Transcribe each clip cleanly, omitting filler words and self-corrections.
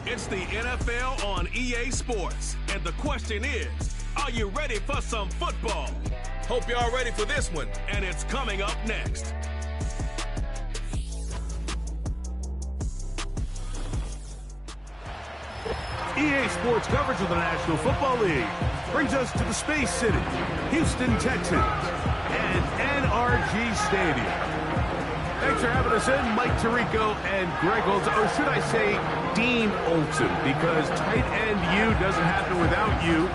It's the NFL on EA Sports, and the question is, are you ready for some football? Hope you're all ready for this one, and it's coming up next. EA Sports coverage of the National Football League brings us to the Space City, Houston Texans, and NRG Stadium. Thanks for having us in, Mike Tirico and Greg Olson, or should I say Dean Olson, because tight end U doesn't happen without you.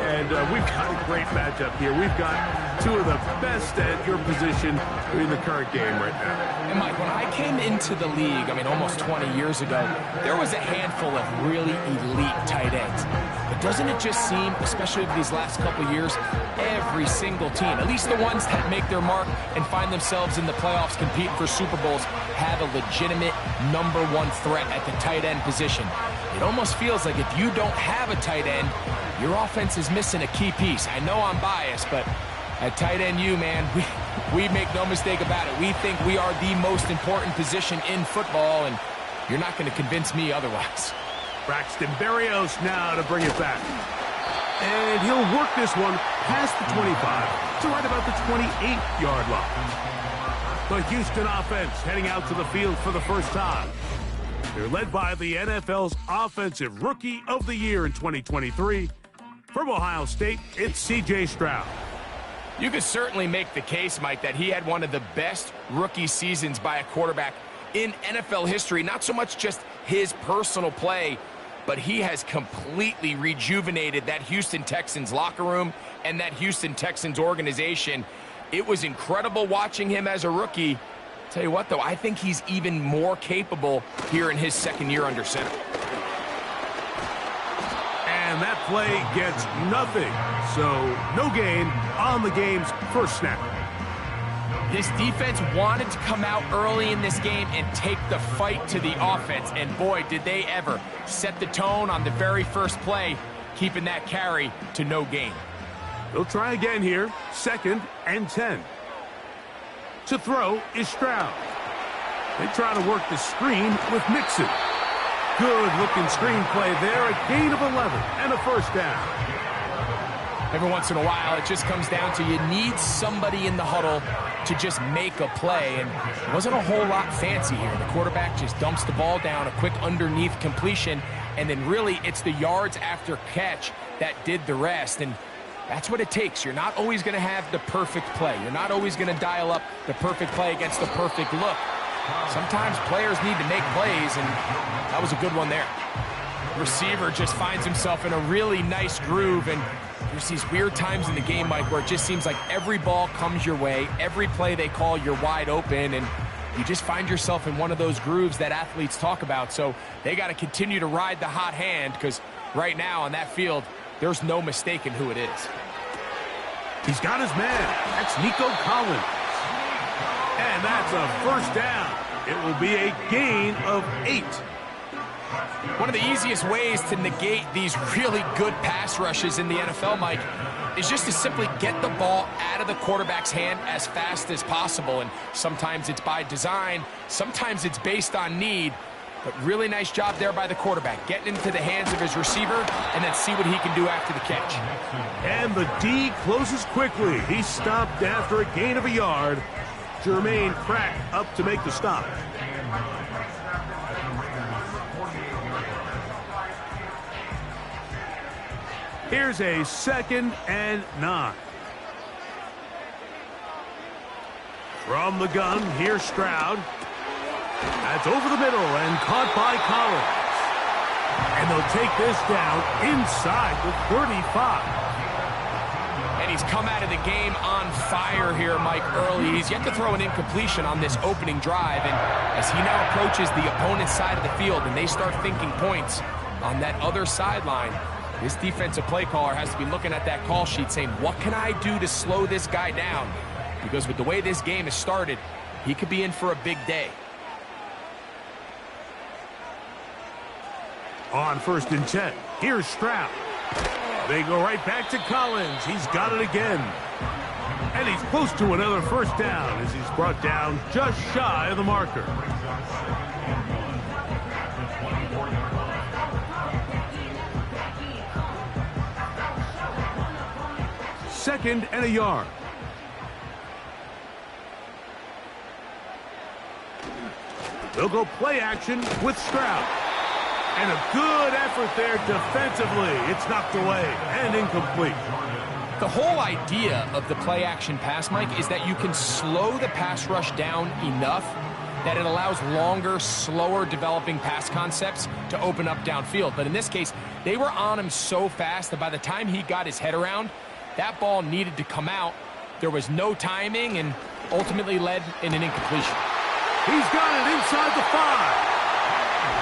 And we've got a great matchup here. We've got two of the best at your position in the current game right now. And Mike, when I came into the league, almost 20 years ago, there was a handful of really elite tight ends. But doesn't it just seem, especially over these last couple years, every single team, at least the ones that make their mark and find themselves in the playoffs competing for Super Bowls, have a legitimate #1 threat at the tight end position. It almost feels like if you don't have a tight end, your offense is missing a key piece. I know I'm biased, but at tight end U, man, we make no mistake about it. We think we are the most important position in football, and you're not going to convince me otherwise. Braxton Berrios now to bring it back. And he'll work this one past the 25 to right about the 28-yard line. The Houston offense heading out to the field for the first time. They're led by the NFL's Offensive Rookie of the Year in 2023. From Ohio State, it's C.J. Stroud. You could certainly make the case, Mike, that he had one of the best rookie seasons by a quarterback in NFL history. Not so much just his personal play, but he has completely rejuvenated that Houston Texans locker room and that Houston Texans organization. It was incredible watching him as a rookie. Tell you what, though, I think he's even more capable here in his second year under center. And that play gets nothing. So no gain on the game's first snap. This defense wanted to come out early in this game and take the fight to the offense. And boy, did they ever set the tone on the very first play, keeping that carry to no gain. They'll try again here. 2nd and 10. To throw is Stroud. They try to work the screen with Mixon. Good-looking screenplay there, a gain of 11 and a first down. Every once in a while, it just comes down to you need somebody in the huddle to just make a play, and it wasn't a whole lot fancy here. The quarterback just dumps the ball down, a quick underneath completion, and then really it's the yards after catch that did the rest, and that's what it takes. You're not always going to have the perfect play. You're not always going to dial up the perfect play against the perfect look. Sometimes players need to make plays, and that was a good one there. Receiver just finds himself in a really nice groove, and there's these weird times in the game, Mike, where it just seems like every ball comes your way, every play they call, you're wide open, and you just find yourself in one of those grooves that athletes talk about. So they got to continue to ride the hot hand, because right now on that field, there's no mistaking who it is. He's got his man. That's Nico Collins. And that's a first down. It will be a gain of 8. One of the easiest ways to negate these really good pass rushes in the NFL, Mike, is just to simply get the ball out of the quarterback's hand as fast as possible. And sometimes it's by design, sometimes it's based on need. But really nice job there by the quarterback, getting into the hands of his receiver and then see what he can do after the catch. And the D closes quickly. He stopped after a gain of a yard. Jermaine Pratt up to make the stop. Here's a 2nd and 9. From the gun, here's Stroud. That's over the middle and caught by Collins. And they'll take this down inside the 35. And he's come out of the game on fire here, Mike, early. He's yet to throw an incompletion on this opening drive. And as he now approaches the opponent's side of the field and they start thinking points on that other sideline, this defensive play caller has to be looking at that call sheet saying, what can I do to slow this guy down? Because with the way this game has started, he could be in for a big day. On 1st and 10, here's Stroud. They go right back to Collins. He's got it again. And he's close to another first down as he's brought down just shy of the marker. 2nd and a yard. They'll go play action with Stroud. And a good effort there defensively. It's knocked away and incomplete. The whole idea of the play-action pass, Mike, is that you can slow the pass rush down enough that it allows longer, slower developing pass concepts to open up downfield. But in this case, they were on him so fast that by the time he got his head around, that ball needed to come out. There was no timing and ultimately led in an incompletion. He's got it inside the 5.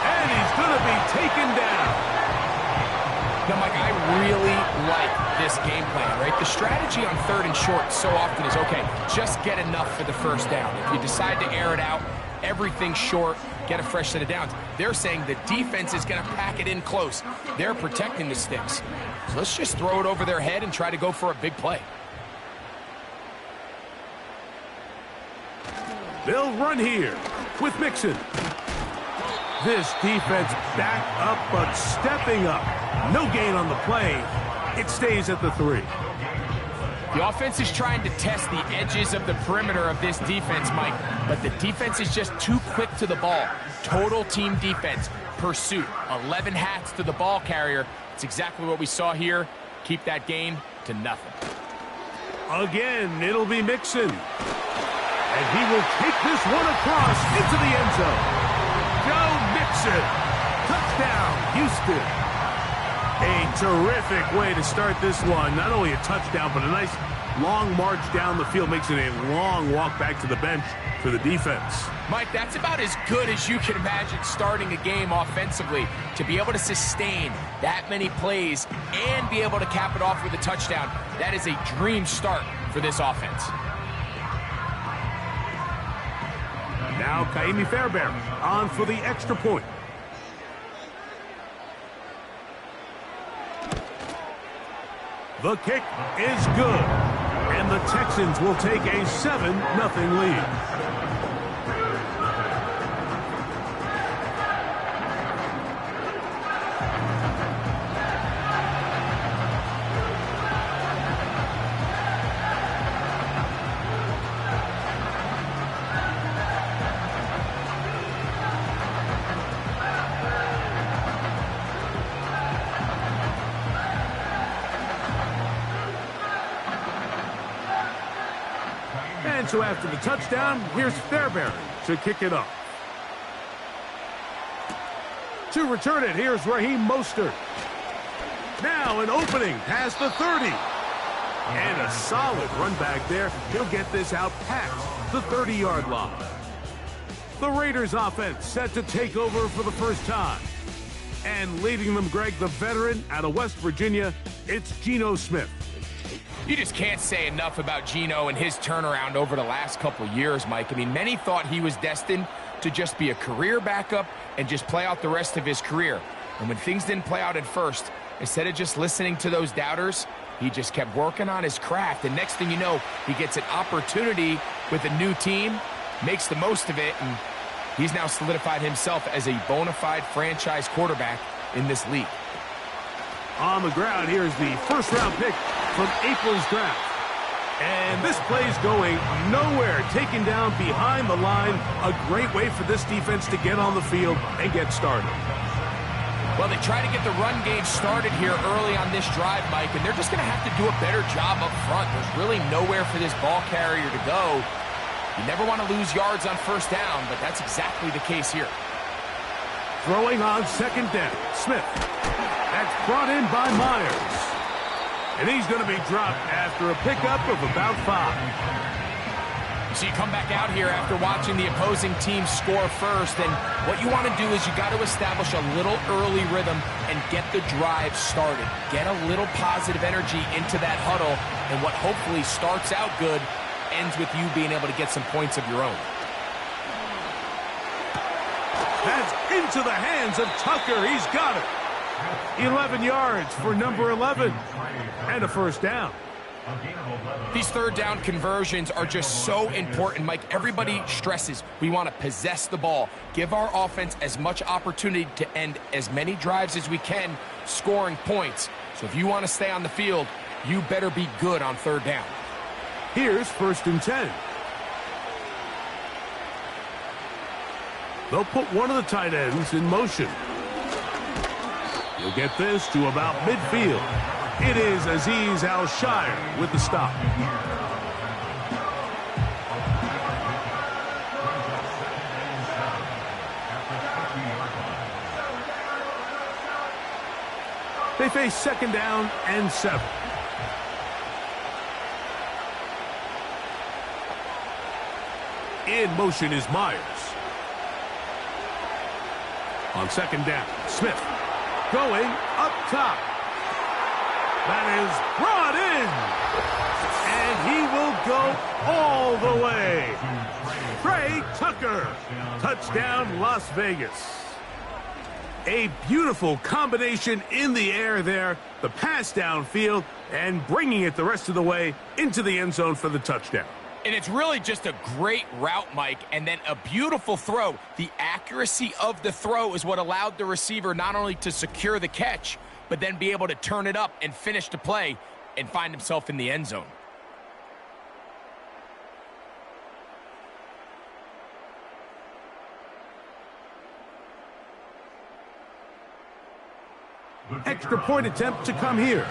And he's going to be taken down. Now, Mike, I really like this game plan, right? The strategy on 3rd and short so often is, okay, just get enough for the first down. If you decide to air it out, everything short, get a fresh set of downs. They're saying the defense is going to pack it in close. They're protecting the sticks. So let's just throw it over their head and try to go for a big play. They'll run here with Mixon. This defense back up, but stepping up. No gain on the play. It stays at the 3. The offense is trying to test the edges of the perimeter of this defense, Mike, but the defense is just too quick to the ball. Total team defense, pursuit, 11 hats to the ball carrier. It's exactly what we saw here. Keep that gain to nothing. Again, it'll be Mixon. And he will take this one across into the end zone. Joe Mixon. Touchdown, Houston. A terrific way to start this one. Not only a touchdown, but a nice long march down the field. Makes it a long walk back to the bench for the defense. Mike, that's about as good as you can imagine starting a game offensively. To be able to sustain that many plays and be able to cap it off with a touchdown, that is a dream start for this offense. Now Kaimi Fairbairn on for the extra point. The kick is good. And the Texans will take a 7-0 lead. And so after the touchdown, here's Fairbairn to kick it off. To return it, here's Raheem Mostert. Now an opening past the 30. And a solid run back there. He'll get this out past the 30-yard line. The Raiders offense set to take over for the first time. And leading them, Greg, the veteran out of West Virginia, it's Geno Smith. You just can't say enough about Geno and his turnaround over the last couple years, Mike. I mean, many thought he was destined to just be a career backup and just play out the rest of his career. And when things didn't play out at first, instead of just listening to those doubters, he just kept working on his craft. And next thing you know, he gets an opportunity with a new team, makes the most of it, and he's now solidified himself as a bona fide franchise quarterback in this league. On the ground, here's the first-round pick from April's draft. And this play's going nowhere, taken down behind the line. A great way for this defense to get on the field and get started. Well, they try to get the run game started here early on this drive, Mike, and they're just going to have to do a better job up front. There's really nowhere for this ball carrier to go. You never want to lose yards on first down, but that's exactly the case here. Throwing on second down, Smith. That's brought in by Myers. And he's going to be dropped after a pickup of about 5. So you come back out here after watching the opposing team score first, and what you want to do is you got to establish a little early rhythm and get the drive started. Get a little positive energy into that huddle, and what hopefully starts out good ends with you being able to get some points of your own. That's into the hands of Tucker. He's got it. 11 yards for number 11. And a first down. These third down conversions are just so important, Mike. Everybody stresses we want to possess the ball, give our offense as much opportunity to end as many drives as we can, scoring points. So if you want to stay on the field, you better be good on third down. Here's 1st and 10. They'll put one of the tight ends in motion. He'll get this to about midfield. It is Azeez Al-Shire with the stop. They face 2nd down and 7. In motion is Myers. On 2nd down, Smith going up top. That is brought in. And he will go all the way. Trey Tucker. Touchdown, Las Vegas. A beautiful combination in the air there. The pass downfield and bringing it the rest of the way into the end zone for the touchdown. And it's really just a great route, Mike, and then a beautiful throw. The accuracy of the throw is what allowed the receiver not only to secure the catch, but then be able to turn it up and finish the play and find himself in the end zone. Extra point attempt to come here.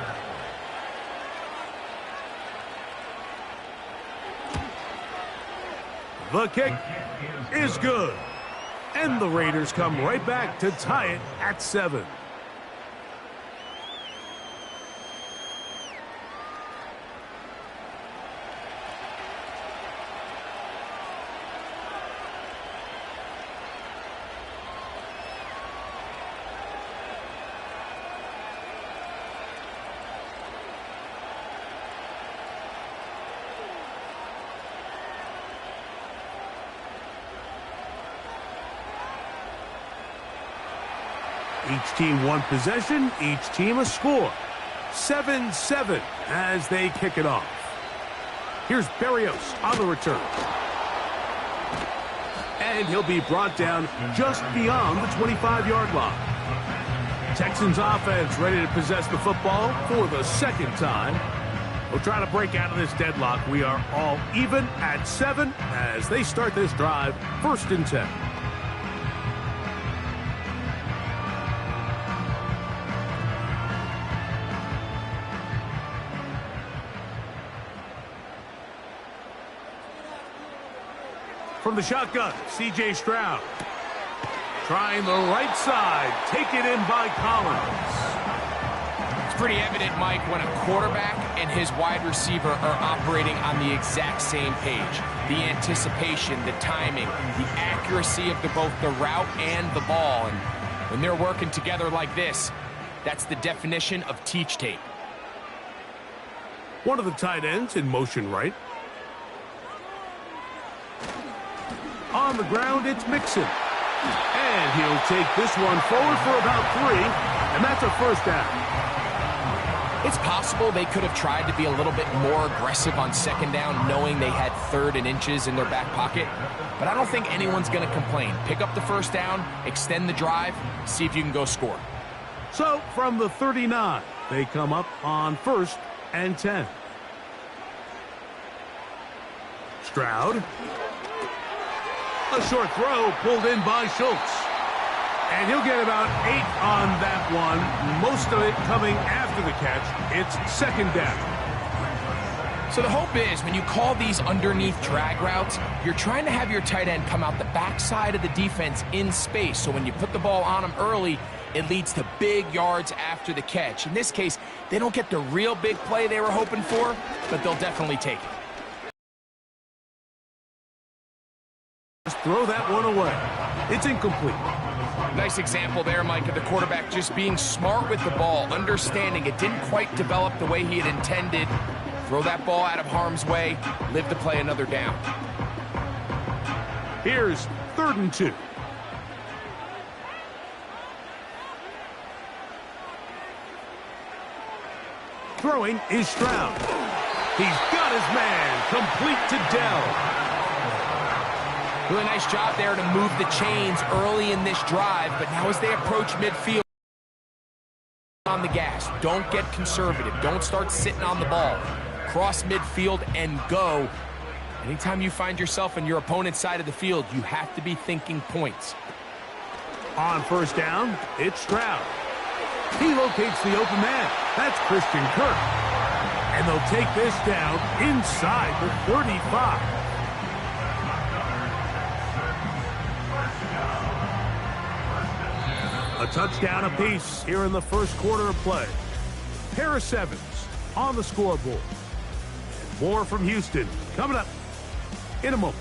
The kick is good. And the Raiders come right back to tie it at 7. Each team one possession, each team a score. 7-7 as they kick it off. Here's Berrios on the return. And he'll be brought down just beyond the 25-yard line. Texans offense ready to possess the football for the 2nd time. We'll try to break out of this deadlock. We are all even at 7 as they start this drive, 1st and 10. From the shotgun, C.J. Stroud. Trying the right side. Taken in by Collins. It's pretty evident, Mike, when a quarterback and his wide receiver are operating on the exact same page. The anticipation, the timing, the accuracy of both the route and the ball. And when they're working together like this, that's the definition of teach tape. One of the tight ends in motion right. On the ground, it's Mixon. And he'll take this one forward for about 3, and that's a 1st down. It's possible they could have tried to be a little bit more aggressive on 2nd down, knowing they had 3rd and inches in their back pocket. But I don't think anyone's going to complain. Pick up the 1st down, extend the drive, see if you can go score. So, from the 39, they come up on 1st and 10. Stroud. A short throw pulled in by Schultz. And he'll get about 8 on that one. Most of it coming after the catch. It's 2nd down. So the hope is when you call these underneath drag routes, you're trying to have your tight end come out the backside of the defense in space. So when you put the ball on him early, it leads to big yards after the catch. In this case, they don't get the real big play they were hoping for, but they'll definitely take it. Throw that one away. It's incomplete. Nice example there, Mike, of the quarterback just being smart with the ball, understanding it didn't quite develop the way he had intended. Throw that ball out of harm's way, live to play another down. Here's 3rd and 2. Throwing is Stroud. He's got his man complete to Dell. Really nice job there to move the chains early in this drive, but now as they approach midfield, on the gas. Don't get conservative. Don't start sitting on the ball. Cross midfield and go. Anytime you find yourself on your opponent's side of the field, you have to be thinking points. On first down, it's Stroud. He locates the open man. That's Christian Kirk. And they'll take this down inside the 35. A touchdown apiece here in the first quarter of play. Pair of sevens on the scoreboard. More from Houston coming up in a moment.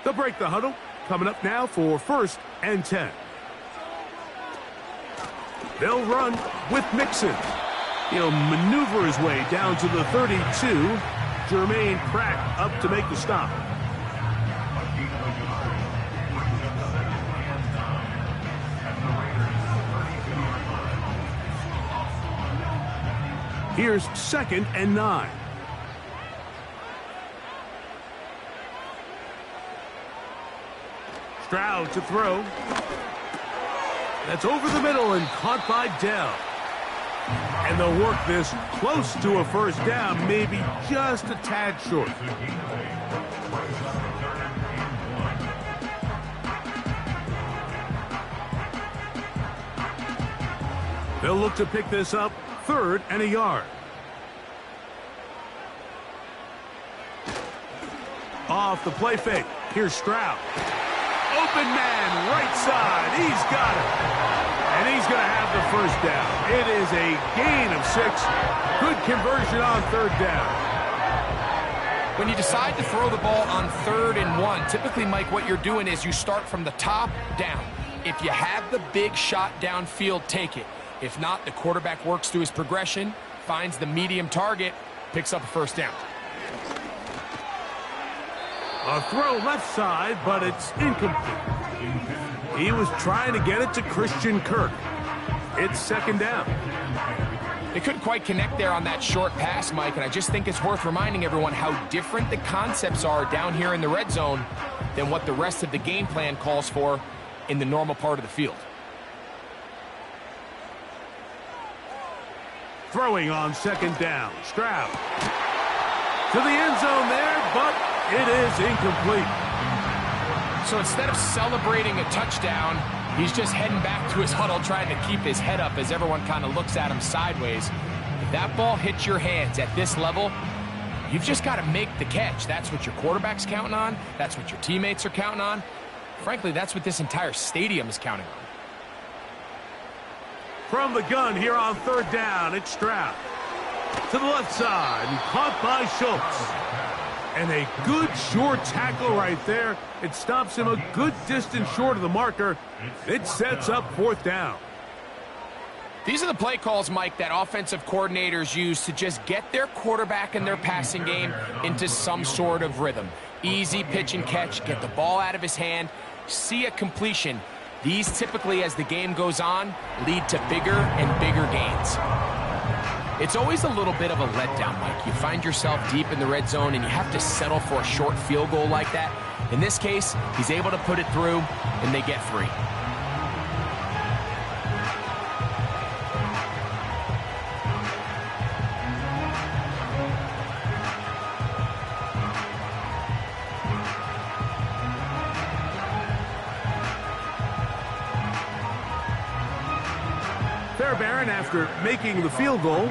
They'll break the huddle. Coming up now for 1st and 10. They'll run with Mixon. He'll maneuver his way down to the 32. Jermaine Pratt up to make the stop. Here's 2nd and 9. Stroud to throw. That's over the middle and caught by Dell. And they'll work this close to a first down, maybe just a tad short. They'll look to pick this up 3rd and a yard. Off the play fake. Here's Stroud. Open man, right side. He's got it. And he's going to have the first down. It is a gain of 6. Good conversion on 3rd down. When you decide to throw the ball on 3rd and 1, typically, Mike, what you're doing is you start from the top down. If you have the big shot downfield, take it. If not, the quarterback works through his progression, finds the medium target, picks up a first down. A throw left side, but it's incomplete. He was trying to get it to Christian Kirk. It's 2nd down. They couldn't quite connect there on that short pass, Mike, and I just think it's worth reminding everyone how different the concepts are down here in the red zone than what the rest of the game plan calls for in the normal part of the field. Throwing on 2nd down. Stroud to the end zone there, but it is incomplete. So instead of celebrating a touchdown, he's just heading back to his huddle trying to keep his head up as everyone kind of looks at him sideways. If that ball hits your hands at this level, you've just got to make the catch. That's what your quarterback's counting on. That's what your teammates are counting on. Frankly, that's what this entire stadium is counting on. From the gun here on 3rd down, it's Stroud. To the left side, and caught by Schultz. And a good short tackle right there. It stops him a good distance short of the marker. It sets up 4th down. These are the play calls, Mike, that offensive coordinators use to just get their quarterback and their passing game into some sort of rhythm. Easy pitch and catch, get the ball out of his hand, see a completion. These typically, as the game goes on, lead to bigger and bigger gains. It's always a little bit of a letdown, Mike. You find yourself deep in the red zone and you have to settle for a short field goal like that. In this case, he's able to put it through and they get 3. Fairbairn, after making the field goal,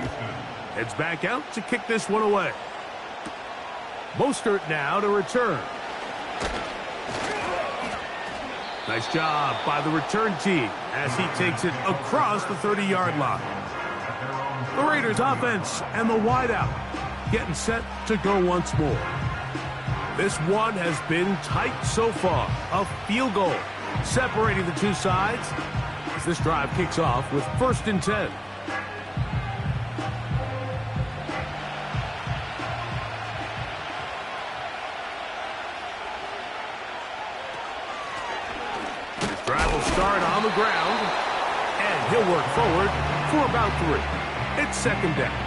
heads back out to kick this one away. Mostert now to return. Nice job by the return team as he takes it across the 30-yard line. The Raiders offense and the wideout getting set to go once more. This one has been tight so far. A field goal separating the two sides as this drive kicks off with 1st and 10. This drive will start on the ground, and he'll work forward for about 3. It's 2nd down.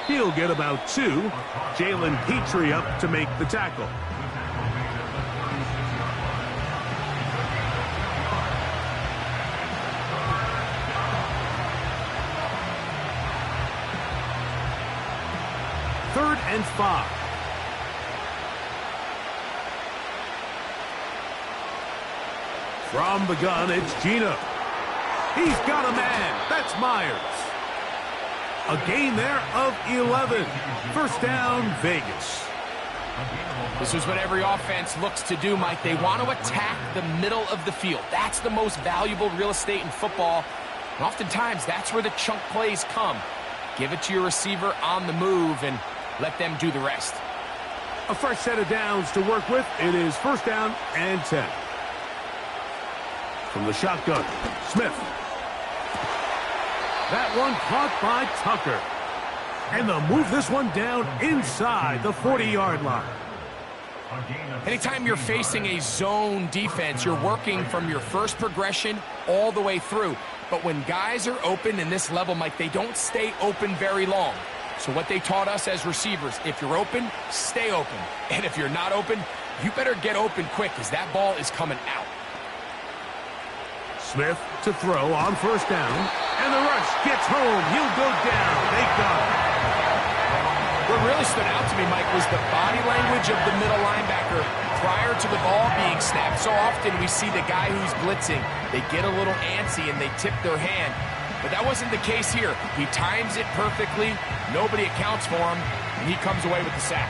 He'll get about 2. Jalen Petrie up to make the tackle. Third and 5. From the gun, it's Gino. He's got a man. That's Myers. A gain there of 11. First down, Vegas. This is what every offense looks to do, Mike. They want to attack the middle of the field. That's the most valuable real estate in football. And oftentimes, that's where the chunk plays come. Give it to your receiver on the move and let them do the rest. A fresh set of downs to work with. It is first down and 10. From the shotgun, Smith. That one caught by Tucker. And they'll move this one down inside the 40-yard line. Anytime you're facing a zone defense, you're working from your first progression all the way through. But when guys are open in this level, Mike, they don't stay open very long. So what they taught us as receivers, if you're open, stay open. And if you're not open, you better get open quick because that ball is coming out. Smith to throw on first down. And the rush gets home. He'll go down. They got him. What really stood out to me, Mike, was the body language of the middle linebacker prior to the ball being snapped. So often we see the guy who's blitzing, they get a little antsy and they tip their hand. But that wasn't the case here. He times it perfectly. Nobody accounts for him, and he comes away with the sack.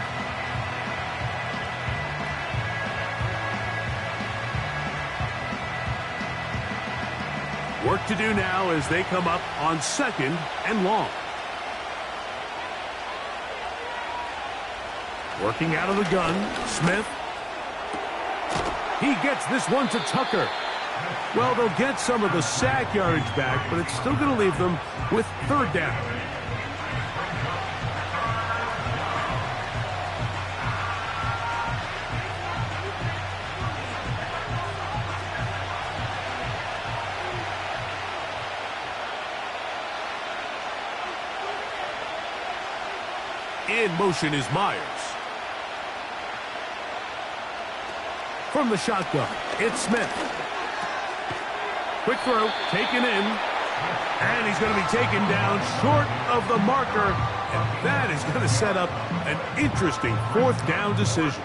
Work to do now as they come up on second and long. Working out of the gun, Smith. He gets this one to Tucker. Well, they'll get some of the sack yardage back, but it's still going to leave them with third down. In motion is Myers. From the shotgun, it's Smith. Quick throw, taken in. And he's going to be taken down short of the marker. And that is going to set up an interesting fourth down decision.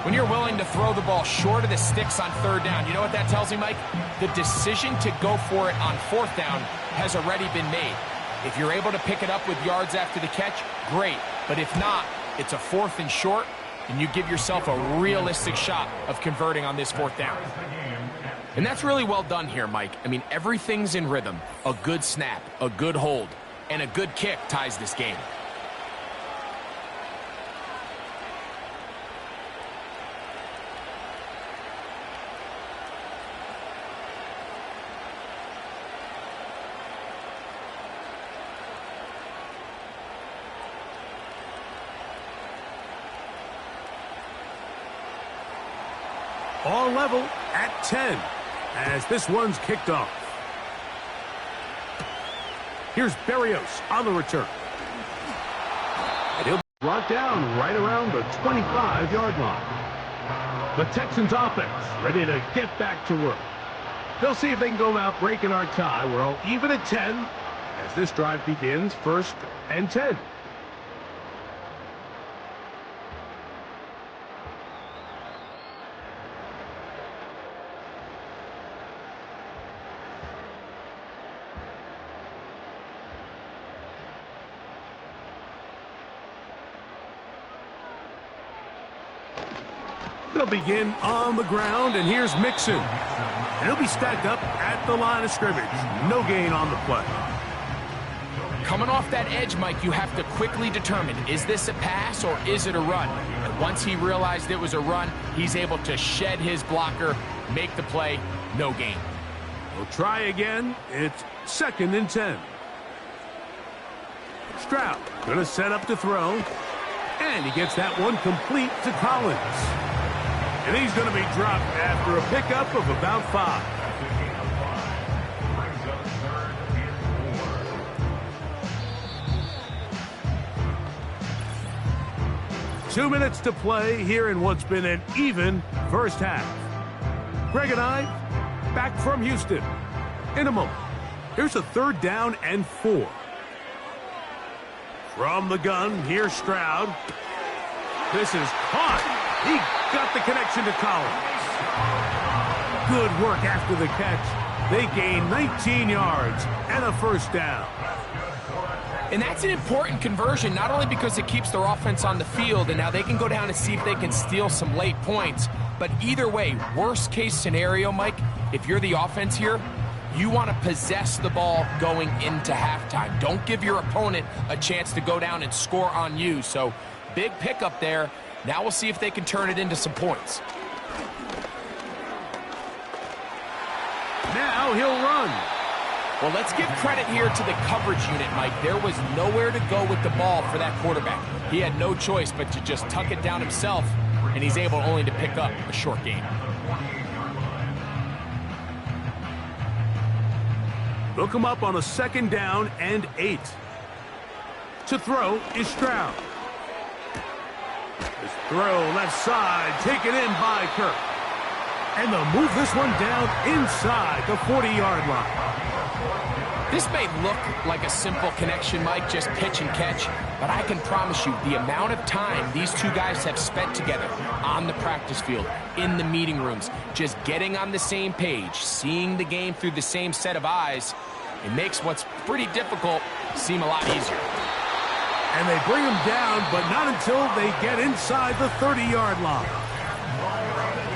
When you're willing to throw the ball short of the sticks on third down, you know what that tells me, Mike? The decision to go for it on fourth down has already been made. If you're able to pick it up with yards after the catch, great. But if not, it's a fourth and short, and you give yourself a realistic shot of converting on this fourth down. And that's really well done here, Mike. I mean, everything's in rhythm. A good snap, a good hold, and a good kick ties this game. All level at 10 as this one's kicked off. Here's Berrios on the return. And he'll be brought down right around the 25-yard line. The Texans offense ready to get back to work. They'll see if they can go out breaking our tie. We're all even at 10 as this drive begins, first and 10. They'll begin on the ground, and here's Mixon. And he'll be stacked up at the line of scrimmage. No gain on the play. Coming off that edge, Mike, you have to quickly determine, is this a pass or is it a run? And once he realized it was a run, he's able to shed his blocker, make the play, no gain. We'll try again. It's second and 10. Stroud going to set up to throw. And he gets that one complete to Collins. And he's going to be dropped after a pickup of about 5. 2 minutes to play here in what's been an even first half. Greg and I, back from Houston. In a moment, here's a 3rd down and 4. From the gun, here's Stroud. This is caught. He got the connection to Collins. Good work after the catch. They gain 19 yards and a 1st down. And that's an important conversion, not only because it keeps their offense on the field, and now they can go down and see if they can steal some late points. But either way, worst case scenario, Mike, if you're the offense here, you want to possess the ball going into halftime. Don't give your opponent a chance to go down and score on you. So big pickup there. Now we'll see if they can turn it into some points. Now he'll run. Well, let's give credit here to the coverage unit, Mike. There was nowhere to go with the ball for that quarterback. He had no choice but to just tuck it down himself, and he's able only to pick up a short gain. They'll come up on a 2nd down and 8. To throw is Stroud. His throw left side, taken in by Kirk. And they'll move this one down inside the 40-yard line. This may look like a simple connection, Mike, just pitch and catch, but I can promise you the amount of time these two guys have spent together on the practice field, in the meeting rooms, just getting on the same page, seeing the game through the same set of eyes, it makes what's pretty difficult seem a lot easier. And they bring him down, but not until they get inside the 30-yard line.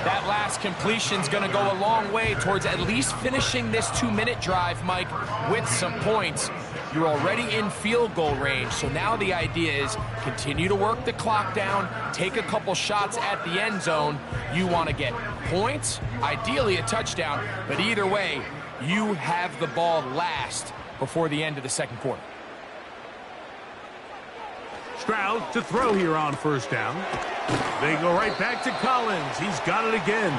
That last completion's going to go a long way towards at least finishing this 2-minute drive, Mike, with some points. You're already in field goal range, so now the idea is continue to work the clock down, take a couple shots at the end zone. You want to get points, ideally a touchdown, but either way, you have the ball last before the end of the 2nd quarter. Stroud to throw here on 1st down. They go right back to Collins. He's got it again.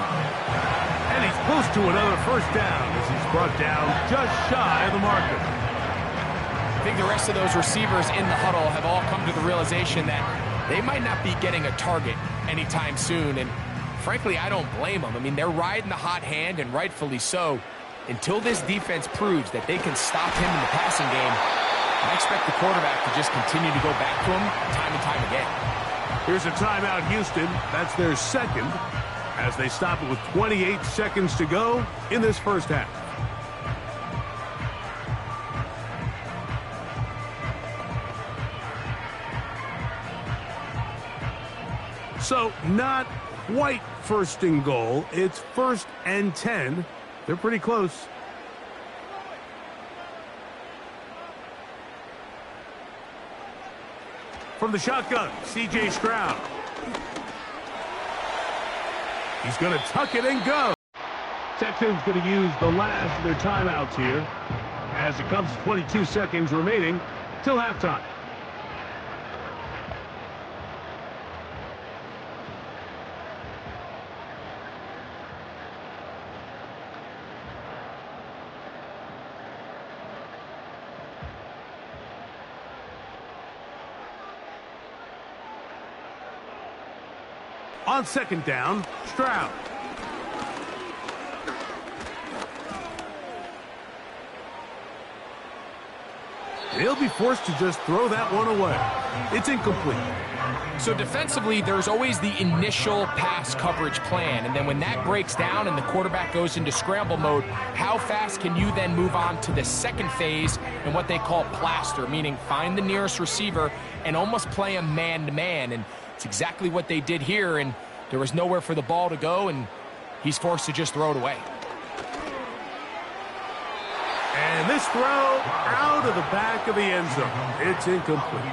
And he's close to another 1st down as he's brought down just shy of the marker. I think the rest of those receivers in the huddle have all come to the realization that they might not be getting a target anytime soon. And frankly, I don't blame them. I mean, they're riding the hot hand, and rightfully so. Until this defense proves that they can stop him in the passing game, I expect the quarterback to just continue to go back to him time and time again. Here's a timeout, Houston. That's their 2nd as they stop it with 28 seconds to go in this 1st half. So not quite 1st and goal. It's 1st and 10. They're pretty close. From the shotgun, C.J. Stroud. He's going to tuck it and go. Texans going to use the last of their timeouts here as it comes 22 seconds remaining till halftime. On 2nd down, Stroud. He'll be forced to just throw that one away. It's incomplete. So defensively, there's always the initial pass coverage plan, and then when that breaks down and the quarterback goes into scramble mode, how fast can you then move on to the 2nd phase and what they call plaster, meaning find the nearest receiver and almost play him man-to-man, and it's exactly what they did here, and there was nowhere for the ball to go, and he's forced to just throw it away. And this throw out of the back of the end zone. It's incomplete.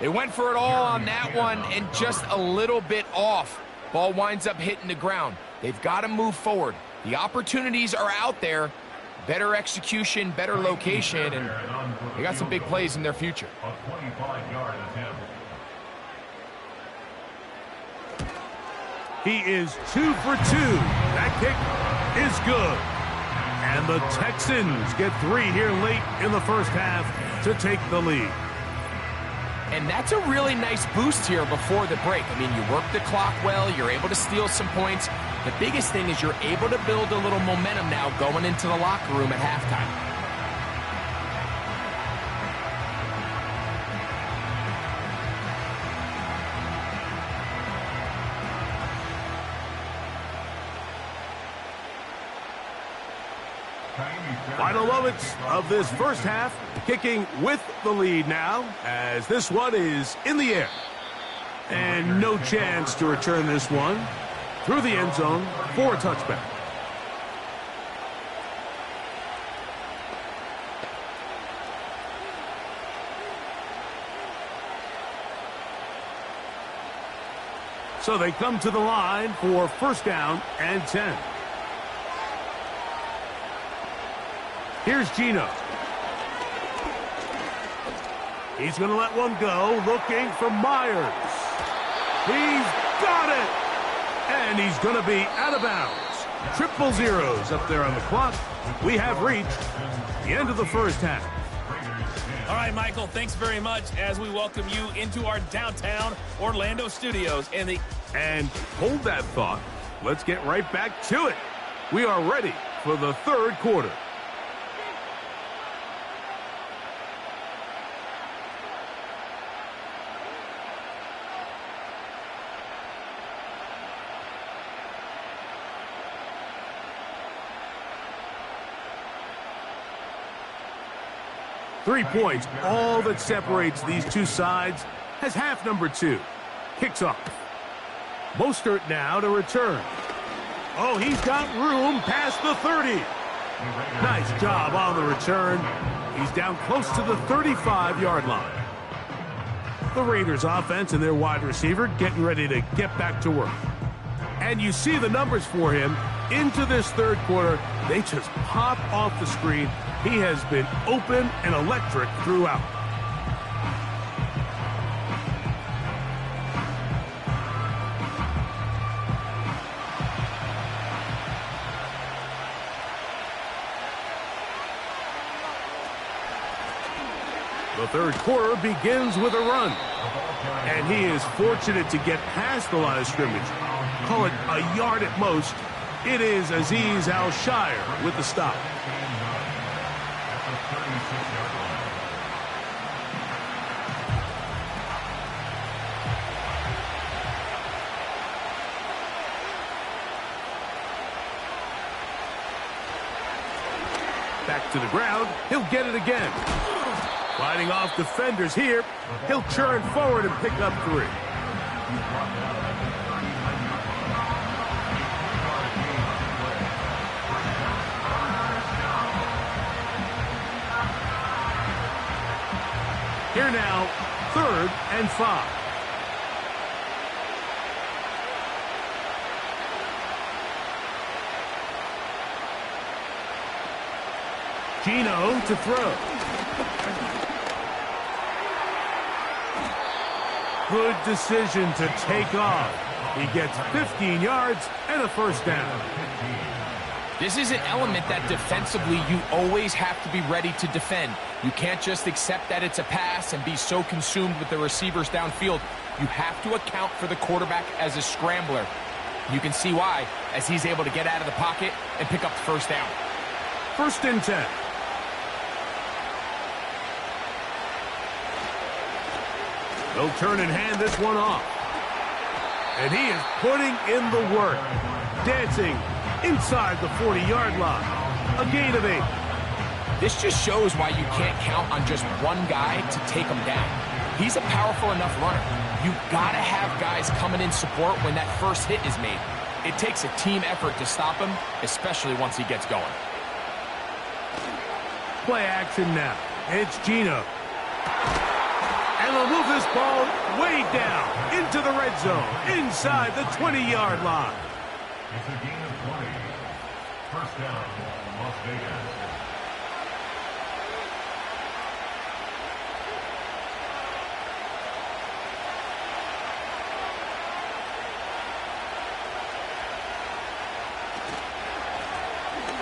They went for it all on that one and just a little bit off. Ball winds up hitting the ground. They've got to move forward. The opportunities are out there. Better execution, better location, and they got some big plays in their future. He is 2 for 2. That kick is good. And the Texans get 3 here late in the 1st half to take the lead. And that's a really nice boost here before the break. I mean, you work the clock well, you're able to steal some points. The biggest thing is you're able to build a little momentum now going into the locker room at halftime. Final moments of this first half, kicking with the lead now, as this one is in the air. And no chance to return this one through the end zone for a touchback. So they come to the line for first down and 10. Here's Gino. He's going to let one go, looking for Myers. He's got it! And he's going to be out of bounds. Triple zeros up there on the clock. We have reached the end of the first half. All right, Michael, thanks very much as we welcome you into our downtown Orlando studios. And hold that thought. Let's get right back to it. We are ready for the third quarter. Three points, all that separates these two sides, as half number two kicks off. Mostert now to return. Oh, he's got room past the 30. Nice job on the return. He's down close to the 35-yard line. The Raiders offense and their wide receiver getting ready to get back to work. And you see the numbers for him into this third quarter. They just pop off the screen. He has been open and electric throughout. The third quarter begins with a run. And he is fortunate to get past the line of scrimmage. Call it a yard at most. It is Azeez Al-Shire with the stop. Back to the ground. He'll get it again. Fighting off defenders here. He'll churn forward and pick up 3. Here now, 3rd and 5. Gino to throw. Good decision to take off. He gets 15 yards and a first down. This is an element that defensively you always have to be ready to defend. You can't just accept that it's a pass and be so consumed with the receivers downfield. You have to account for the quarterback as a scrambler. You can see why, as he's able to get out of the pocket and pick up the first down. 1st and 10. They'll turn and hand this one off. And he is putting in the work. Dancing inside the 40-yard line. A gain of 8. This just shows why you can't count on just one guy to take him down. He's a powerful enough runner. You've got to have guys coming in support when that first hit is made. It takes a team effort to stop him, especially once he gets going. Play action now. It's Gino. And they'll move this ball way down into the red zone, inside the 20-yard line. It's a gain of 20. First down, Las Vegas.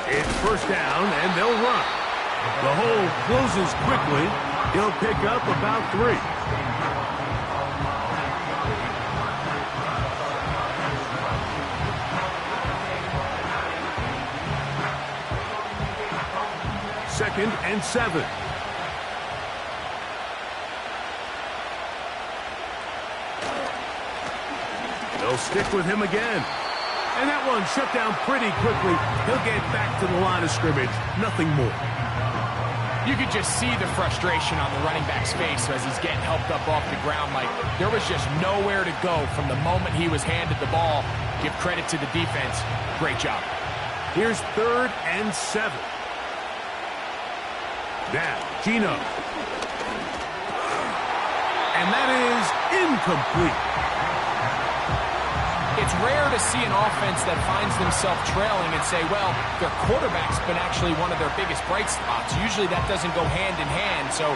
It's first down, and they'll run. The hole closes quickly. He'll pick up about 3. 2nd and 7. They'll stick with him again. And that one shut down pretty quickly. He'll get back to the line of scrimmage. Nothing more. You could just see the frustration on the running back's face as he's getting helped up off the ground. Like, there was just nowhere to go from the moment he was handed the ball. Give credit to the defense. Great job. Here's 3rd and 7. Now, Gino. And that is incomplete. It's rare to see an offense that finds themselves trailing and say, well, their quarterback's been actually one of their biggest bright spots. Usually that doesn't go hand in hand, so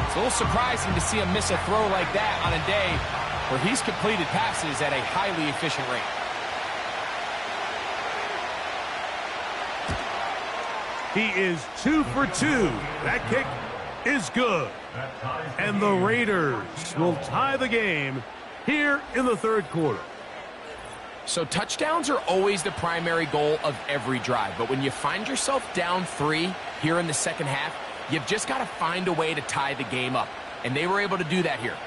it's a little surprising to see him miss a throw like that on a day where he's completed passes at a highly efficient rate. He is 2 for 2. That kick is good. And the Raiders will tie the game here in the 3rd quarter. So touchdowns are always the primary goal of every drive. But when you find yourself down 3 here in the 2nd half, you've just got to find a way to tie the game up. And they were able to do that here.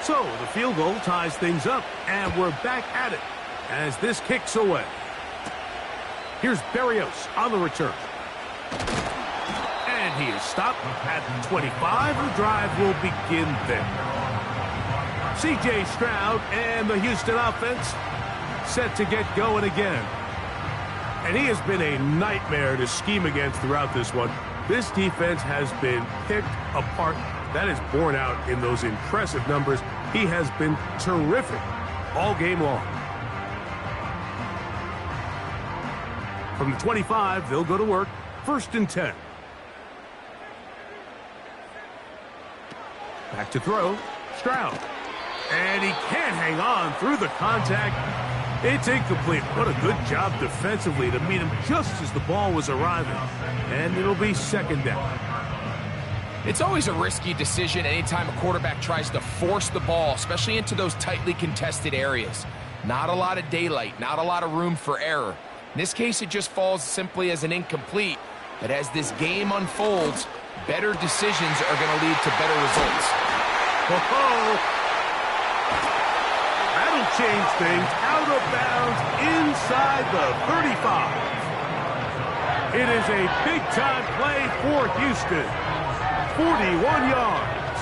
So the field goal ties things up, and we're back at it as this kicks away. Here's Berrios on the return. And he is stopped at 25. The drive will begin there. C.J. Stroud and the Houston offense set to get going again. And he has been a nightmare to scheme against throughout this one. This defense has been picked apart. That is borne out in those impressive numbers. He has been terrific all game long. From the 25, they'll go to work. 1st and 10. Back to throw. Stroud. And he can't hang on through the contact. It's incomplete. What a good job defensively to meet him just as the ball was arriving. And it'll be 2nd down. It's always a risky decision anytime a quarterback tries to force the ball, especially into those tightly contested areas. Not a lot of daylight, not a lot of room for error. In this case, it just falls simply as an incomplete. But as this game unfolds, better decisions are going to lead to better results. Oh, that'll change things. Out of bounds inside the 35. It is a big-time play for Houston. 41 yards.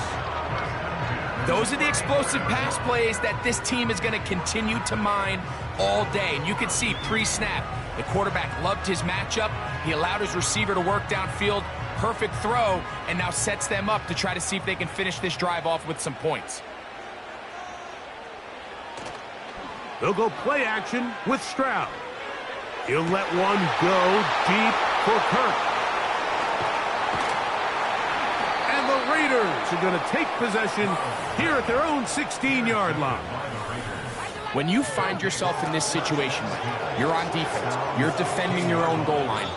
Those are the explosive pass plays that this team is going to continue to mine all day. And you can see pre-snap, the quarterback loved his matchup. He allowed his receiver to work downfield. Perfect throw, and now sets them up to try to see if they can finish this drive off with some points. They'll go play action with Stroud. He'll let one go deep for Kirk. And the Raiders are going to take possession here at their own 16-yard line. When you find yourself in this situation, you're on defense, you're defending your own goal line,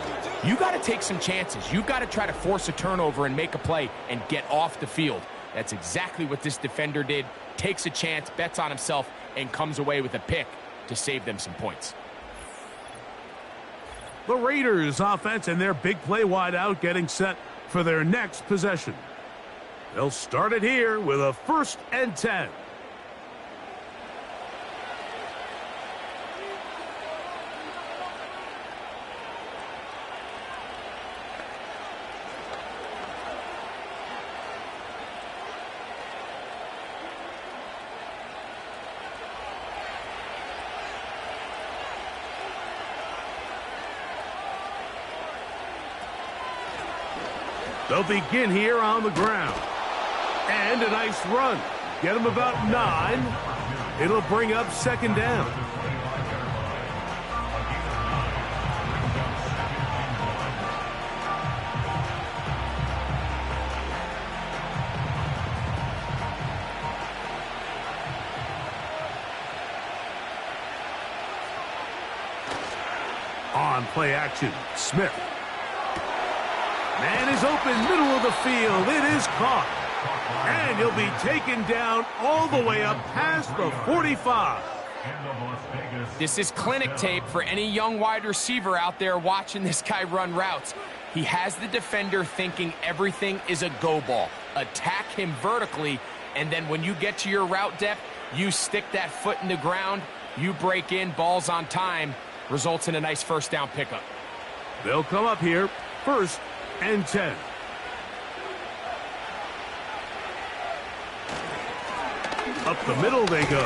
you got to take some chances. You've got to try to force a turnover and make a play and get off the field. That's exactly what this defender did. Takes a chance, bets on himself, and comes away with a pick to save them some points. The Raiders offense and their big play wideout getting set for their next possession. They'll start it here with a 1st and 10. They'll begin here on the ground. And a nice run. Get them about 9. It'll bring up 2nd down. On play action, Smith. Man is open, middle of the field. It is caught. And he'll be taken down all the way up past the 45. This is clinic tape for any young wide receiver out there watching this guy run routes. He has the defender thinking everything is a go ball. Attack him vertically, and then when you get to your route depth, you stick that foot in the ground, you break in, balls on time, results in a nice first down pickup. They'll come up here, 1st and 10. Up the middle they go.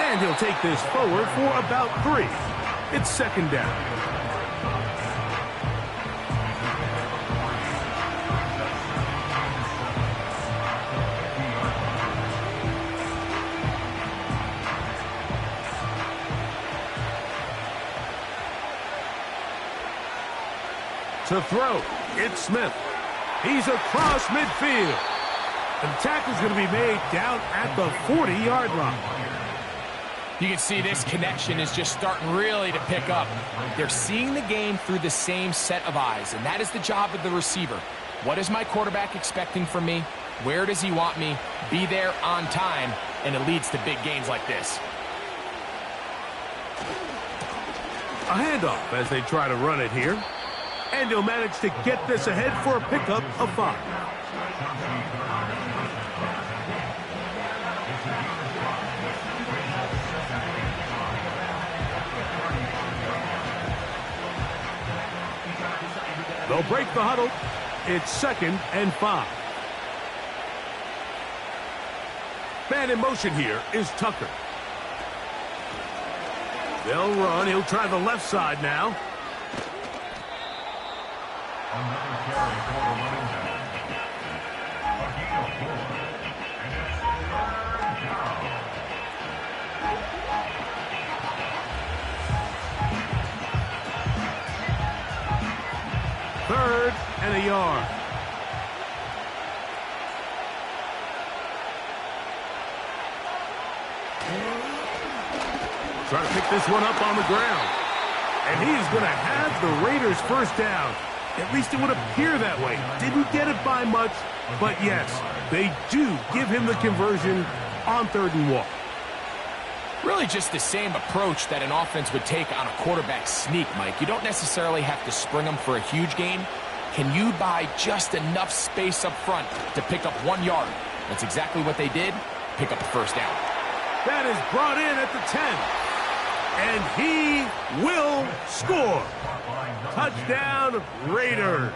And he'll take this forward for about 3. It's 2nd down. To throw, it's Smith. He's across midfield. And the tackle's going to be made down at the 40-yard line. You can see this connection is just starting really to pick up. They're seeing the game through the same set of eyes, and that is the job of the receiver. What is my quarterback expecting from me? Where does he want me? Be there on time, and it leads to big gains like this. A handoff as they try to run it here. And he'll manage to get this ahead for a pickup of 5. They'll break the huddle. It's 2nd and 5. Man in motion here is Tucker. They'll run. He'll try the left side now. Another carry for the running back. A gain of 4. And it's 3rd down. 3rd and a yard. Trying to pick this one up on the ground. And he is going to have the Raiders' 1st down. At least it would appear that way. Didn't get it by much, but yes, they do give him the conversion on 3rd and 1. Really just the same approach that an offense would take on a quarterback sneak, Mike. You don't necessarily have to spring them for a huge gain. Can you buy just enough space up front to pick up 1 yard? That's exactly what they did. Pick up the 1st down. That is brought in at the 10. And he will score. Touchdown, Raiders.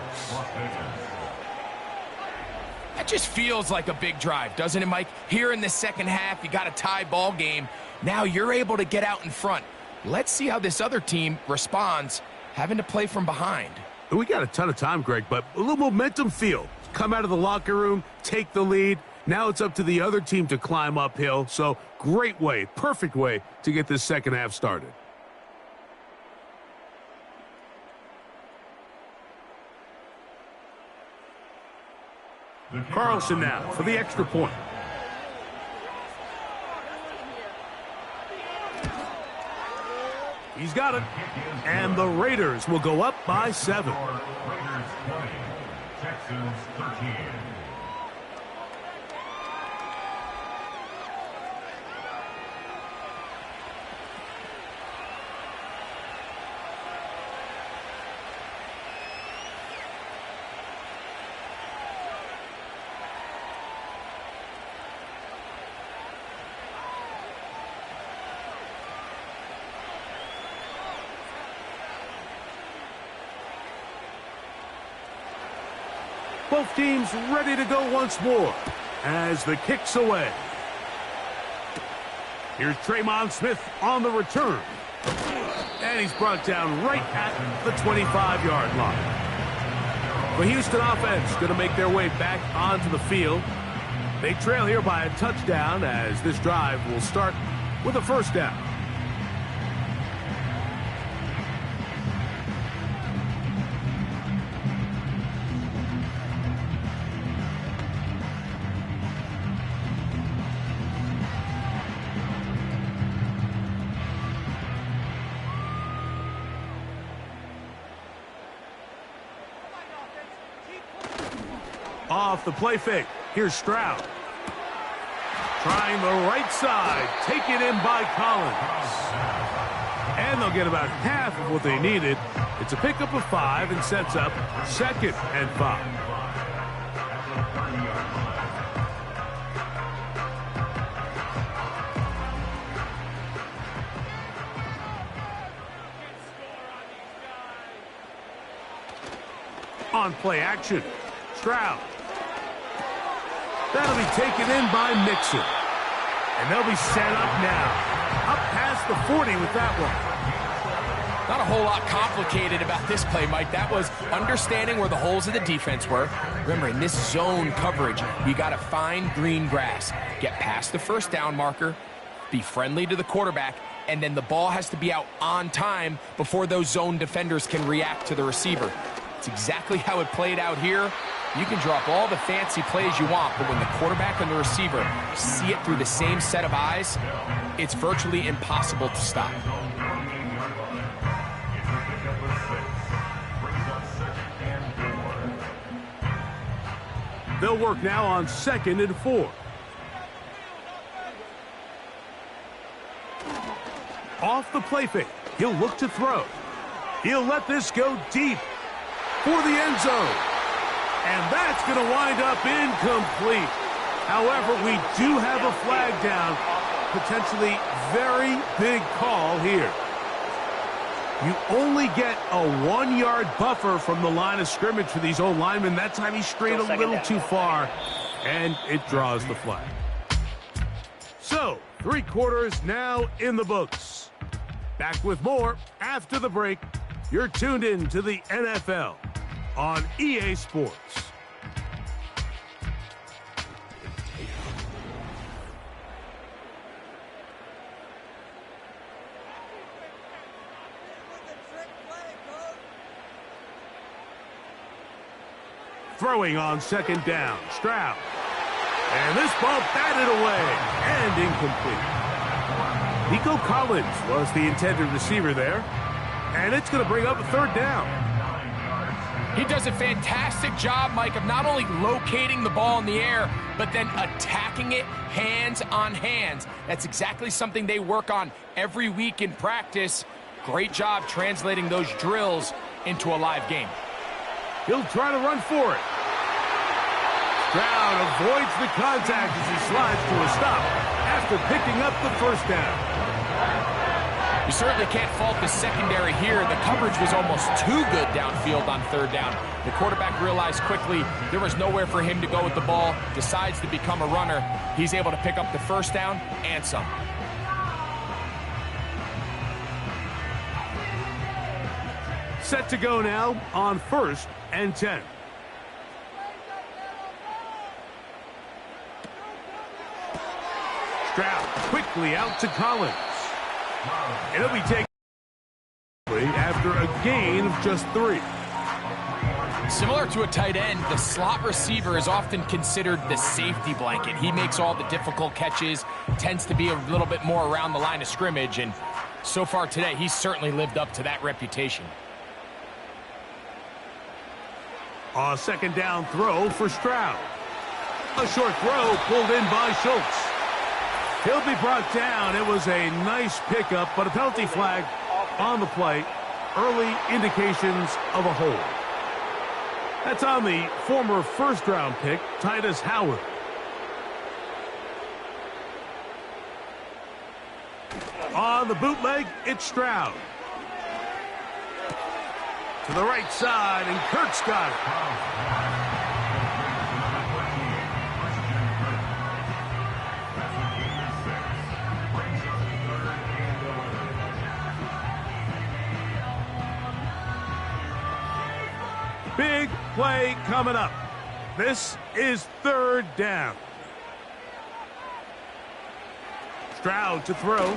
That just feels like a big drive, doesn't it, Mike? Here in the second half, you got a tie ball game. Now you're able to get out in front. Let's see how this other team responds, having to play from behind. We got a ton of time, Greg, but a little momentum feel. Come out of the locker room, take the lead. Now it's up to the other team to climb uphill. So great way, perfect way to get this second half started. Carlson now for the extra point. He's got it. And the Raiders will go up by 7. Raiders 20, Texans 13. Both teams ready to go once more as the kick's away. Here's Tremon Smith on the return. And he's brought down right at the 25-yard line. The Houston offense going to make their way back onto the field. They trail here by a touchdown as this drive will start with a 1st down. Off the play fake. Here's Stroud. Trying the right side. Taken in by Collins. And they'll get about half of what they needed. It's a pickup of 5 and sets up 2nd and 5. On play action. Stroud. That'll be taken in by Mixon. And they'll be set up now. Up past the 40 with that one. Not a whole lot complicated about this play, Mike. That was understanding where the holes of the defense were. Remember, in this zone coverage, you got to find green grass. Get past the first down marker, be friendly to the quarterback, and then the ball has to be out on time before those zone defenders can react to the receiver. It's exactly how it played out here. You can drop all the fancy plays you want, but when the quarterback and the receiver see it through the same set of eyes, it's virtually impossible to stop. They'll work now on 2nd and 4. Off the play fake. He'll look to throw. He'll let this go deep for the end zone. And that's going to wind up incomplete. However, we do have a flag down. Potentially very big call here. You only get a 1-yard buffer from the line of scrimmage for these old linemen. That time he strayed a little too far, and it draws the flag. So, 3 quarters now in the books. Back with more after the break. You're tuned in to the NFL on EA Sports. Throwing on 2nd down, Stroud. And this ball batted away and incomplete. Nico Collins was the intended receiver there. And it's going to bring up a 3rd down. He does a fantastic job, Mike, of not only locating the ball in the air, but then attacking it hands on hands. That's exactly something they work on every week in practice. Great job translating those drills into a live game. He'll try to run for it. Stroud avoids the contact as he slides to a stop after picking up the 1st down. You certainly can't fault the secondary here. The coverage was almost too good downfield on 3rd down. The quarterback realized quickly there was nowhere for him to go with the ball, decides to become a runner. He's able to pick up the 1st down and some. Set to go now on 1st and 10. Stroud quickly out to Collins. It'll be taken after a gain of just 3. Similar to a tight end, the slot receiver is often considered the safety blanket. He makes all the difficult catches, tends to be a little bit more around the line of scrimmage, and so far today, he's certainly lived up to that reputation. A 2nd down throw for Stroud. A short throw pulled in by Schultz. He'll be brought down. It was a nice pickup, but a penalty flag on the play. Early indications of a hold. That's on the former 1st-round pick, Titus Howard. On the bootleg, it's Stroud. To the right side, and Kurtz got it. Big play coming up. This is 3rd down. Stroud to throw.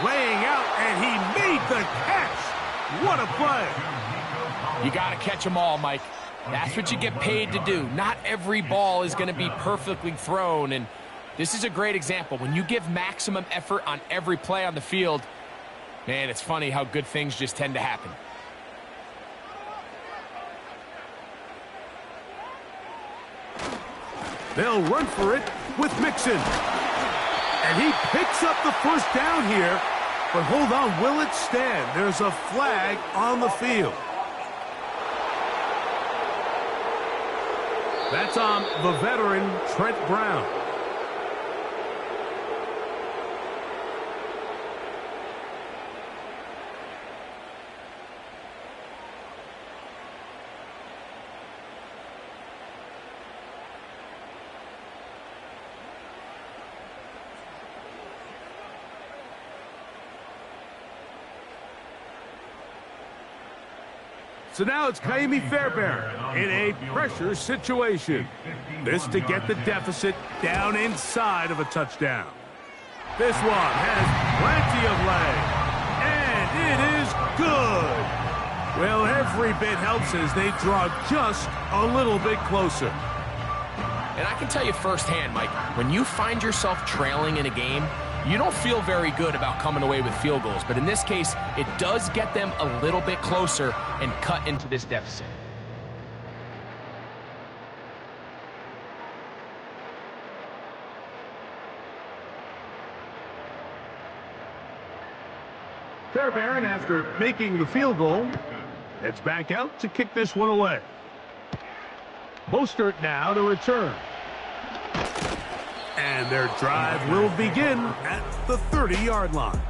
Laying out, and he made the catch. What a play. You got to catch them all, Mike. That's what you get paid to do. Not every ball is going to be perfectly thrown, and this is a great example. When you give maximum effort on every play on the field, man, it's funny how good things just tend to happen. They'll run for it with Mixon. And he picks up the first down here. But hold on, will it stand? There's a flag on the field. That's on the veteran, Trent Brown. So now it's Kaimi Fairbairn in a pressure situation. This to get the deficit down inside of a touchdown. This one has plenty of leg, and it is good. Well, every bit helps as they draw just a little bit closer. And I can tell you firsthand, Mike, when you find yourself trailing in a game, you don't feel very good about coming away with field goals. But in this case, it does get them a little bit closer and cut into this deficit. Fairbairn, after making the field goal, heads back out to kick this one away. Mostert now to return. And their drive will begin at the 30-yard line.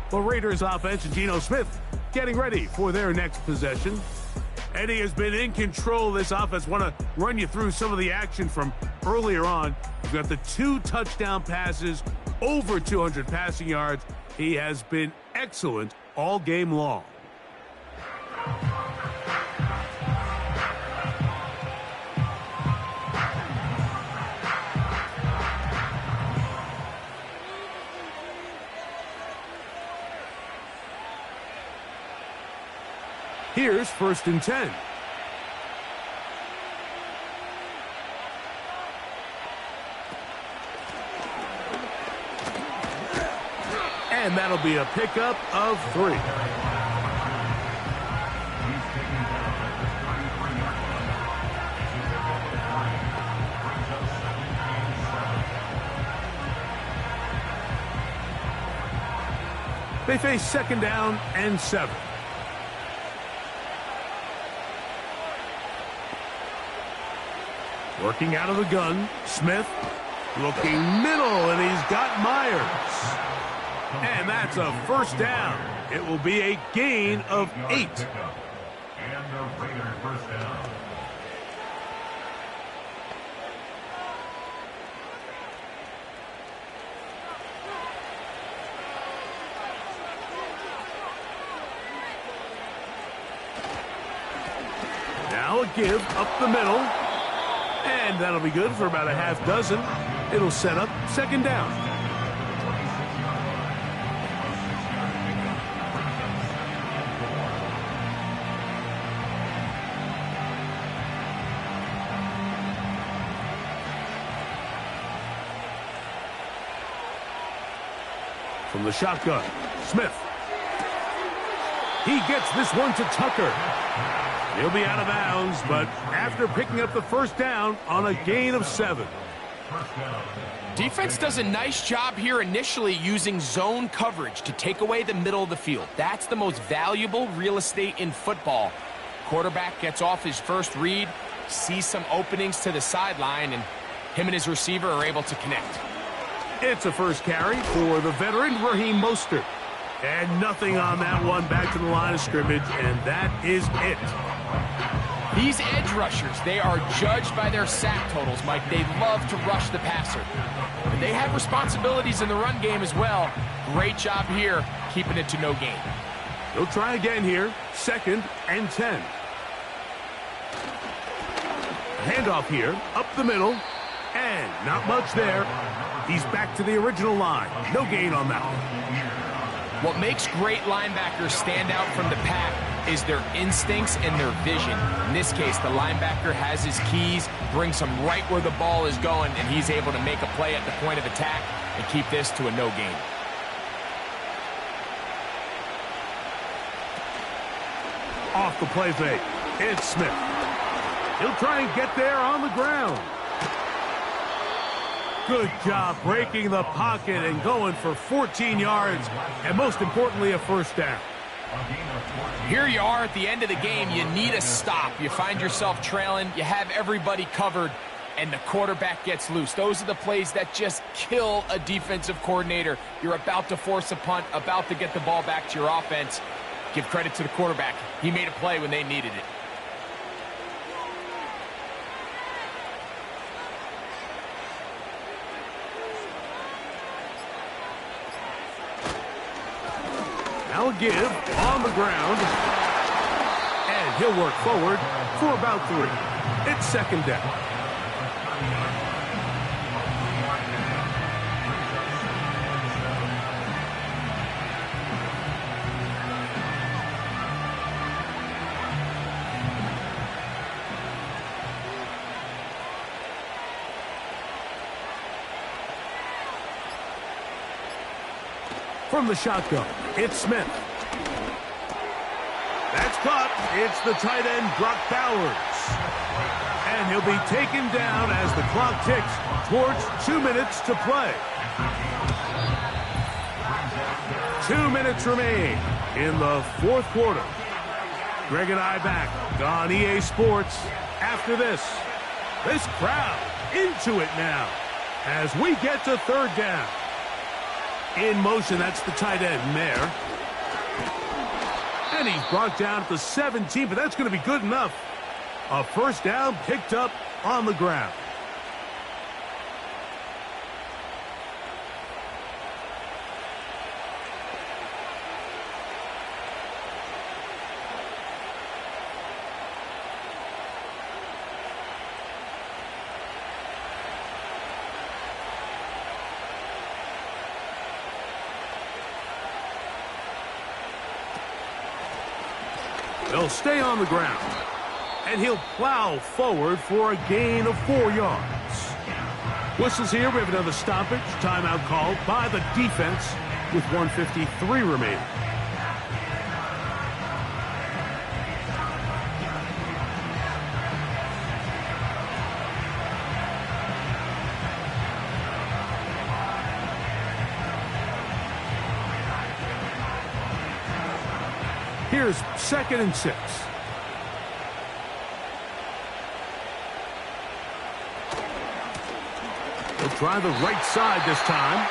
The Raiders offense and Geno Smith getting ready for their next possession. Eddie has been in control of this offense. Want to run you through some of the action from earlier on. We've got the 2 touchdown passes, over 200 passing yards. He has been excellent all game long. Here's 1st and 10. And that'll be a pickup of 3. They face 2nd down and 7. Working out of the gun, Smith looking middle, and he's got Myers. And that's a 1st down. It will be a gain of 8. And the Raiders 1st down. Now a give up the middle. And that'll be good for about a half dozen. It'll set up 2nd down. From the shotgun, Smith. He gets this one to Tucker. He'll be out of bounds, but after picking up the 1st down on a gain of 7. Defense does a nice job here initially using zone coverage to take away the middle of the field. That's the most valuable real estate in football. Quarterback gets off his first read, sees some openings to the sideline, and him and his receiver are able to connect. It's a first carry for the veteran, Raheem Mostert. And nothing on that one, back to the line of scrimmage, and that is it. These edge rushers, they are judged by their sack totals, Mike. They love to rush the passer. But they have responsibilities in the run game as well. Great job here, keeping it to no gain. He'll try again here, 2nd and 10. Handoff here, up the middle, and not much there. He's back to the original line. No gain on that one. What makes great linebackers stand out from the pack is their instincts and their vision. In this case, the linebacker has his keys, brings him right where the ball is going, and he's able to make a play at the point of attack and keep this to a no gain. Off the play fake, it's Smith. He'll try and get there on the ground. Good job breaking the pocket and going for 14 yards, and most importantly, a first down. Here you are at the end of the game. You need a stop. You find yourself trailing. You have everybody covered, and the quarterback gets loose. Those are the plays that just kill a defensive coordinator. You're about to force a punt, about to get the ball back to your offense. Give credit to the quarterback. He made a play when they needed it. Now a give on the ground. And he'll work forward for about 3. It's second down. From the shotgun, it's Smith. That's caught. It's the tight end, Brock Bowers. And he'll be taken down as the clock ticks towards 2 minutes to play. 2 minutes remain in the fourth quarter. Greg and I back on EA Sports after this. This crowd into it now as we get to third down. In motion, that's the tight end, Mayer. And he's brought down at the 17, but that's going to be good enough. A first down picked up on the ground. They'll stay on the ground, and he'll plow forward for a gain of 4 yards. Whistles here. We have another stoppage. Timeout called by the defense with 1:53 remaining. Here's 2nd and 6. They'll try the right side this time.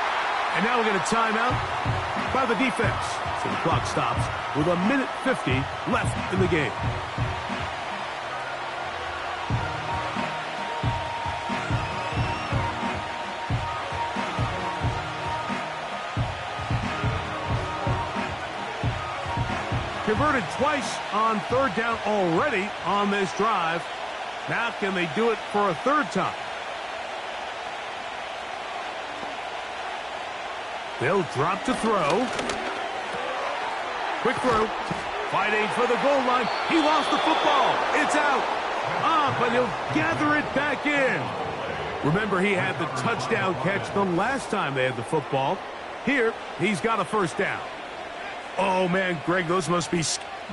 And now we get a timeout by the defense. So the clock stops with 1:50 left in the game. Converted twice on third down already on this drive. Now can they do it for a third time? They'll drop to throw. Quick throw. Fighting for the goal line. He lost the football. It's out. But he'll gather it back in. Remember, he had the touchdown catch the last time they had the football. Here, he's got a first down. Oh, man, Greg, those must be...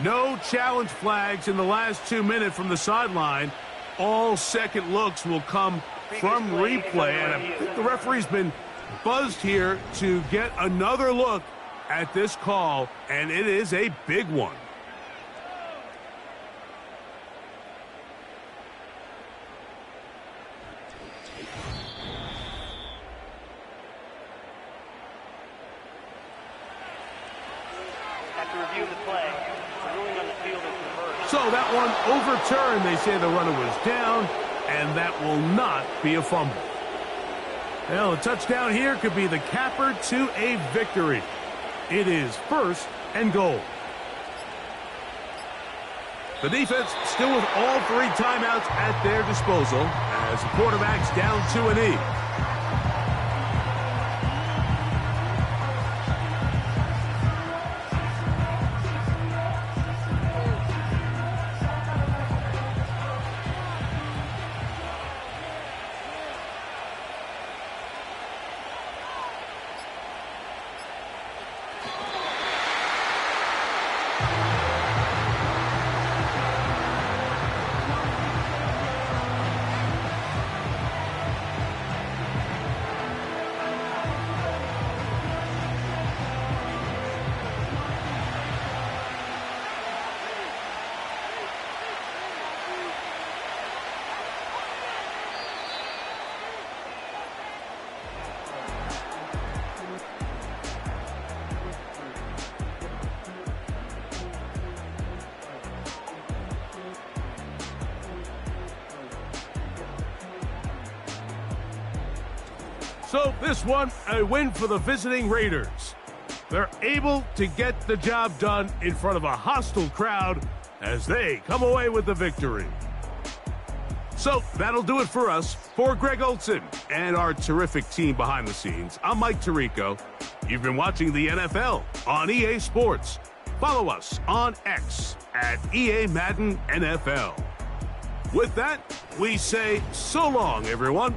No challenge flags in the last 2 minutes from the sideline. All second looks will come from replay. And I think the referee's been buzzed here to get another look at this call, and it is a big one. So that one overturned. They say the runner was down, and that will not be a fumble. Well, a touchdown here could be the capper to a victory. It is 1st and goal. The defense still with all 3 timeouts at their disposal as the quarterback's down to a knee. So this one, a win for the visiting Raiders. They're able to get the job done in front of a hostile crowd as they come away with the victory. So that'll do it for us. For Greg Olson and our terrific team behind the scenes, I'm Mike Tirico. You've been watching the NFL on EA Sports. Follow us on X at EA Madden NFL. With that, we say so long, everyone.